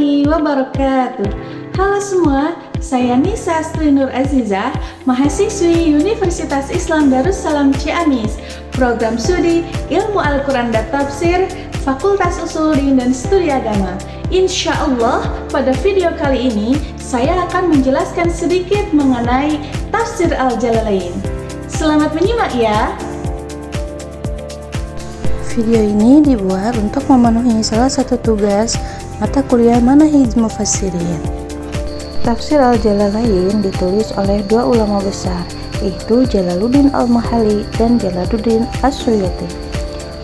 warahmatullahi wabarakatuh. Halo semua, saya Nisa Astri Nur Azizah, mahasiswi Universitas Islam Darussalam Ciamis, program studi Ilmu Al-Quran dan Tafsir, Fakultas Usuluddin dan Studi Agama. Insya Allah, pada video kali ini, saya akan menjelaskan sedikit mengenai Tafsir Al-Jalalain. Selamat menyimak ya! Video ini dibuat untuk memenuhi salah satu tugas mata kuliah Manahij Mufassirin. Tafsir Al-Jalalain ditulis oleh dua ulama besar, yaitu Jalaluddin Al-Mahalli dan Jalaluddin As-Suyuti.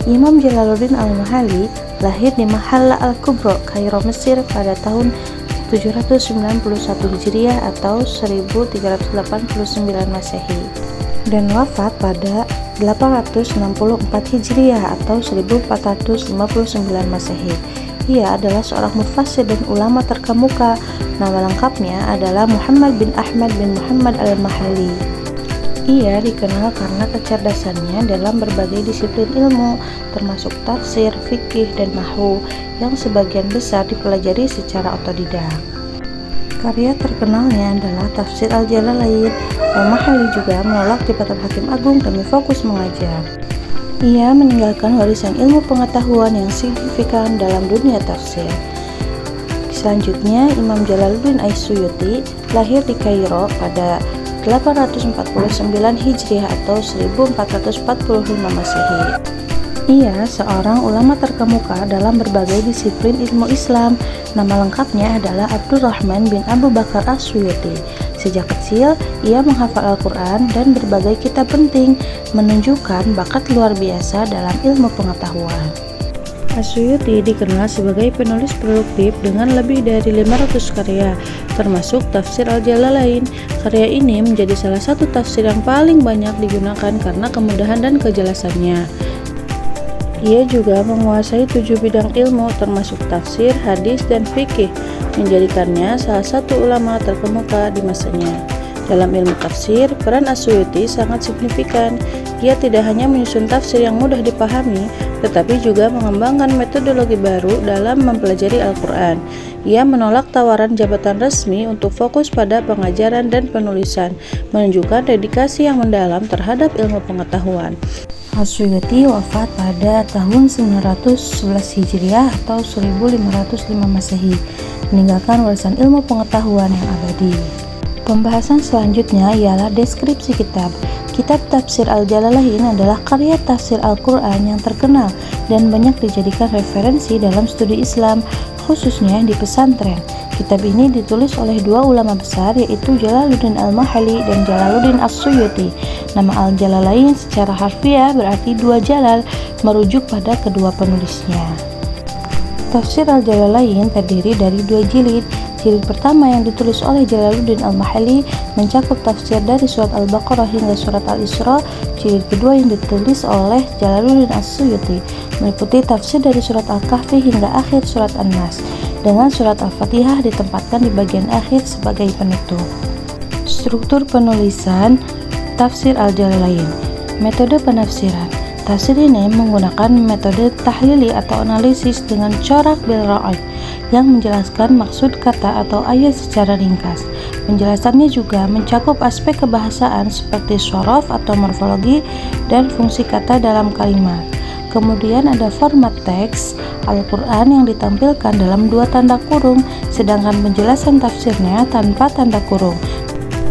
Imam Jalaluddin Al-Mahalli lahir di Mahalla Al-Kubra, Kairo, Mesir pada tahun 791 Hijriah atau 1389 Masehi dan wafat pada 864 Hijriah atau 1459 Masehi. Ia adalah seorang mufassir dan ulama terkemuka. Nama lengkapnya adalah Muhammad bin Ahmad bin Muhammad Al-Mahalli. Ia dikenal karena kecerdasannya dalam berbagai disiplin ilmu, termasuk tafsir, fikih, dan nahwu, yang sebagian besar dipelajari secara otodidak. Karya terkenalnya adalah Tafsir Al-Jalalain. Al-Mahalli juga menolak jabatan Hakim Agung demi fokus mengajar. Ia meninggalkan warisan ilmu pengetahuan yang signifikan dalam dunia tafsir. Selanjutnya, Imam Jalaluddin As-Suyuti lahir di Kairo pada 849 Hijriah atau 1445 Masehi. Ia seorang ulama terkemuka dalam berbagai disiplin ilmu Islam. Nama lengkapnya adalah Abdurrahman bin Abu Bakar As-Suyuti. Sejak kecil, ia menghafal Al-Quran dan berbagai kitab penting, menunjukkan bakat luar biasa dalam ilmu pengetahuan. As-Suyuti dikenal sebagai penulis produktif dengan lebih dari 500 karya, termasuk Tafsir Al-Jalalain. Karya ini menjadi salah satu tafsir yang paling banyak digunakan karena kemudahan dan kejelasannya. Ia juga menguasai 7 bidang ilmu termasuk tafsir, hadis, dan fikih, menjadikannya salah satu ulama terkemuka di masanya. Dalam ilmu tafsir, peran As-Suyuti sangat signifikan. Ia tidak hanya menyusun tafsir yang mudah dipahami, tetapi juga mengembangkan metodologi baru dalam mempelajari Al-Quran. Ia menolak tawaran jabatan resmi untuk fokus pada pengajaran dan penulisan, menunjukkan dedikasi yang mendalam terhadap ilmu pengetahuan. As-Suyuti wafat pada tahun 911 Hijriah atau 1505 Masehi, meninggalkan warisan ilmu pengetahuan yang abadi. Pembahasan selanjutnya ialah deskripsi kitab. Kitab Tafsir Al-Jalalain adalah karya tafsir Al-Quran yang terkenal dan banyak dijadikan referensi dalam studi Islam, khususnya di pesantren. Kitab ini ditulis oleh dua ulama besar, yaitu Jalaluddin Al-Mahalli dan Jalaluddin As-Suyuti. Nama Al-Jalalain secara harfiah berarti dua jalal, merujuk pada kedua penulisnya. Tafsir Al-Jalalain terdiri dari dua jilid. Jilid pertama yang ditulis oleh Jalaluddin Al-Mahalli mencakup tafsir dari surat Al-Baqarah hingga surat Al-Isra. Jilid kedua yang ditulis oleh Jalaluddin As-Suyuti meliputi tafsir dari surat Al-Kahfi hingga akhir surat An-Nas, dengan surat Al-Fatihah ditempatkan di bagian akhir sebagai penutup. Struktur penulisan Tafsir Al-Jalalain. Metode penafsiran. Tafsir ini menggunakan metode tahlili atau analisis dengan corak bil ra'ay yang menjelaskan maksud kata atau ayat secara ringkas. Penjelasannya juga mencakup aspek kebahasaan seperti syaraf atau morfologi dan fungsi kata dalam kalimat. Kemudian ada format teks Al-Quran yang ditampilkan dalam dua tanda kurung, sedangkan penjelasan tafsirnya tanpa tanda kurung.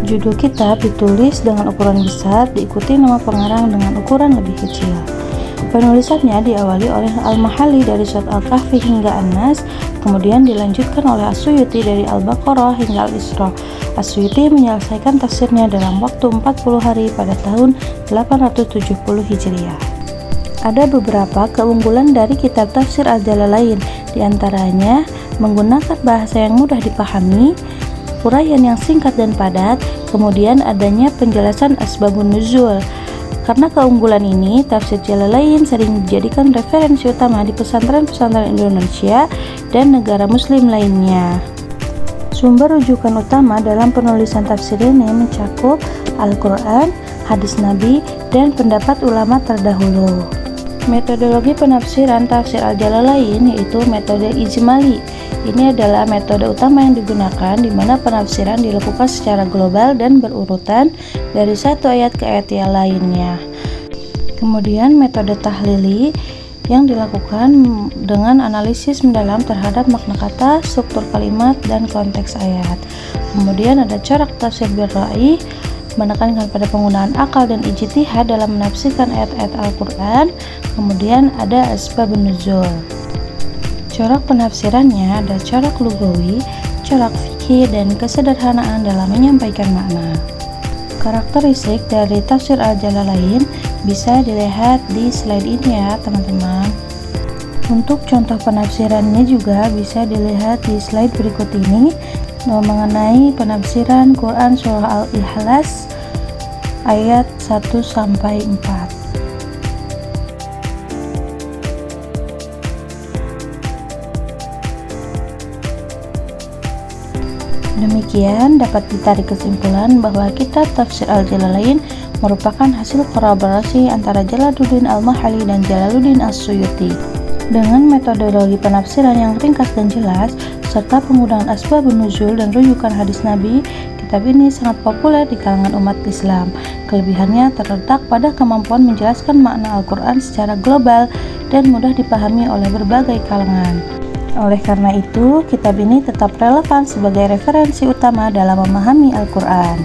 Judul kitab ditulis dengan ukuran besar, diikuti nama pengarang dengan ukuran lebih kecil. Penulisannya diawali oleh Al-Mahalli dari surat Al-Kahfi hingga An-Nas, kemudian dilanjutkan oleh As-Suyuti dari Al-Baqarah hingga Al-Isra. As-Suyuti menyelesaikan tafsirnya dalam waktu 40 hari pada tahun 870 Hijriah. Ada beberapa keunggulan dari kitab Tafsir Al-Jalalain, diantaranya menggunakan bahasa yang mudah dipahami, uraian yang singkat dan padat, kemudian adanya penjelasan asbabun nuzul. Karena keunggulan ini, Tafsir Jalalain sering dijadikan referensi utama di pesantren-pesantren Indonesia dan negara muslim lainnya. Sumber rujukan utama dalam penulisan tafsir ini mencakup Al-Quran, hadis Nabi, dan pendapat ulama terdahulu. Metodologi penafsiran Tafsir Al-Jalalain yaitu metode ijmali. Ini adalah metode utama yang digunakan di mana penafsiran dilakukan secara global dan berurutan dari satu ayat ke ayat yang lainnya. Kemudian metode tahlili yang dilakukan dengan analisis mendalam terhadap makna kata, struktur kalimat, dan konteks ayat. Kemudian ada corak tafsir bir-ra'yi, menekankan pada penggunaan akal dan ijtihad dalam menafsirkan ayat-ayat Al-Quran. Kemudian ada asbabun nuzul. Corak penafsirannya ada corak lugawi, corak fikih, dan kesederhanaan dalam menyampaikan makna. Karakteristik dari tafsir Al-Jalalain bisa dilihat di slide ini ya teman-teman. Untuk contoh penafsirannya juga bisa dilihat di slide berikut ini mengenai penafsiran Quran Surah Al-Ikhlas ayat 1-4. Demikian dapat ditarik kesimpulan bahwa kitab Tafsir Al-Jalalain merupakan hasil kolaborasi antara Jalaluddin Al-Mahalli dan Jalaluddin As-Suyuti. Dengan metodologi penafsiran yang ringkas dan jelas, serta penggunaan asbabun nuzul dan rujukan hadis Nabi, kitab ini sangat populer di kalangan umat Islam. Kelebihannya terletak pada kemampuan menjelaskan makna Al-Quran secara global dan mudah dipahami oleh berbagai kalangan. Oleh karena itu, kitab ini tetap relevan sebagai referensi utama dalam memahami Al-Quran.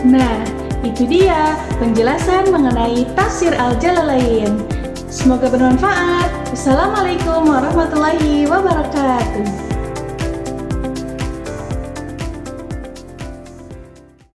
Nah, itu dia penjelasan mengenai tafsir Al-Jalalain. Semoga bermanfaat. Wassalamualaikum warahmatullahi wabarakatuh.